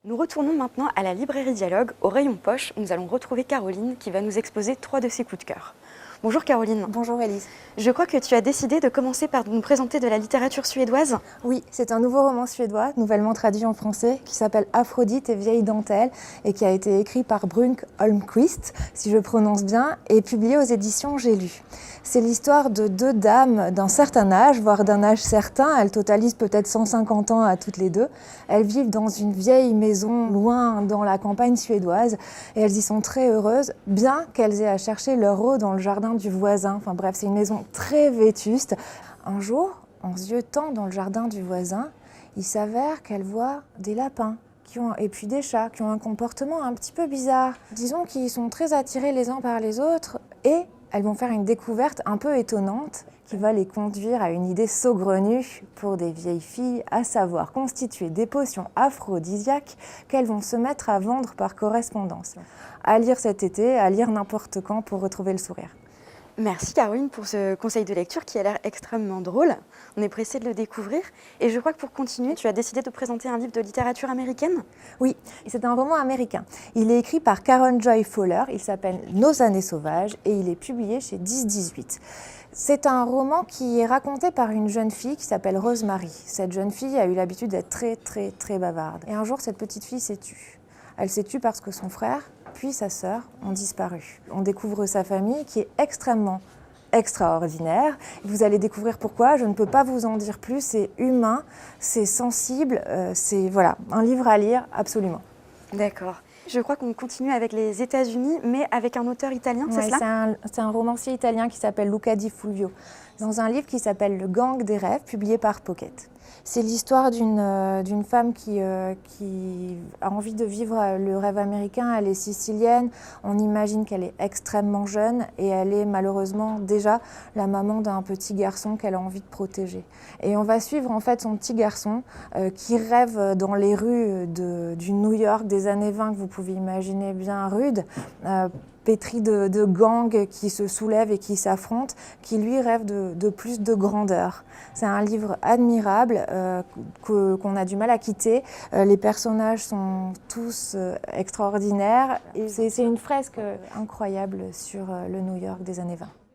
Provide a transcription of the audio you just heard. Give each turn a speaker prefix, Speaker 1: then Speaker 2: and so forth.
Speaker 1: Nous retournons maintenant à la librairie Dialogue, au rayon poche, où nous allons retrouver Caroline qui va nous exposer 3 de ses coups de cœur. Bonjour Caroline.
Speaker 2: Bonjour Élise.
Speaker 1: Je crois que tu as décidé de commencer par nous présenter de la littérature suédoise.
Speaker 2: Oui, c'est un nouveau roman suédois, nouvellement traduit en français, qui s'appelle Aphrodite et vieille dentelle et qui a été écrit par Brunk Holmquist, si je prononce bien, et publié aux éditions J'ai lu. C'est l'histoire de 2 dames d'un certain âge, voire d'un âge certain. Elles totalisent peut-être 150 ans à toutes les deux. Elles vivent dans une vieille maison loin dans la campagne suédoise et elles y sont très heureuses, bien qu'elles aient à chercher leur eau dans le jardin du voisin. Enfin bref, c'est une maison très vétuste. Un jour, en ziotant dans le jardin du voisin, il s'avère qu'elle voit des lapins et puis des chats qui ont un comportement un petit peu bizarre. Disons qu'ils sont très attirés les uns par les autres et elles vont faire une découverte un peu étonnante qui va les conduire à une idée saugrenue pour des vieilles filles, à savoir constituer des potions aphrodisiaques qu'elles vont se mettre à vendre par correspondance. À lire cet été, à lire n'importe quand pour retrouver le sourire.
Speaker 1: Merci Caroline pour ce conseil de lecture qui a l'air extrêmement drôle. On est pressé de le découvrir. Et je crois que pour continuer, tu as décidé de présenter un livre de littérature américaine.
Speaker 2: Oui, c'est un roman américain. Il est écrit par Karen Joy Fowler, il s'appelle Nos années sauvages et il est publié chez 10-18. C'est un roman qui est raconté par une jeune fille qui s'appelle Rosemary. Cette jeune fille a eu l'habitude d'être très bavarde. Et un jour, cette petite fille s'est tue. Elle s'est tue parce que son frère puis sa sœur ont disparu. On découvre sa famille qui est extrêmement extraordinaire. Vous allez découvrir pourquoi, je ne peux pas vous en dire plus, c'est humain, c'est sensible, c'est voilà, un livre à lire absolument.
Speaker 1: D'accord. Je crois qu'on continue avec les États-Unis, mais avec un auteur italien, c'est cela ?
Speaker 2: C'est un romancier italien qui s'appelle Luca Di Fulvio, dans un livre qui s'appelle Le Gang des rêves, publié par Pocket. C'est l'histoire d'une femme qui a envie de vivre le rêve américain. Elle est sicilienne, on imagine qu'elle est extrêmement jeune et elle est malheureusement déjà la maman d'un petit garçon qu'elle a envie de protéger. Et on va suivre en fait son petit garçon qui rêve dans les rues du New York des années 20 que vous pouvez imaginer bien rude, pétri de gangs qui se soulèvent et qui s'affrontent, qui lui rêve de plus de grandeur. C'est un livre admirable qu'on a du mal à quitter. Les personnages sont tous extraordinaires. Et c'est une fresque incroyable sur le New York des années 20.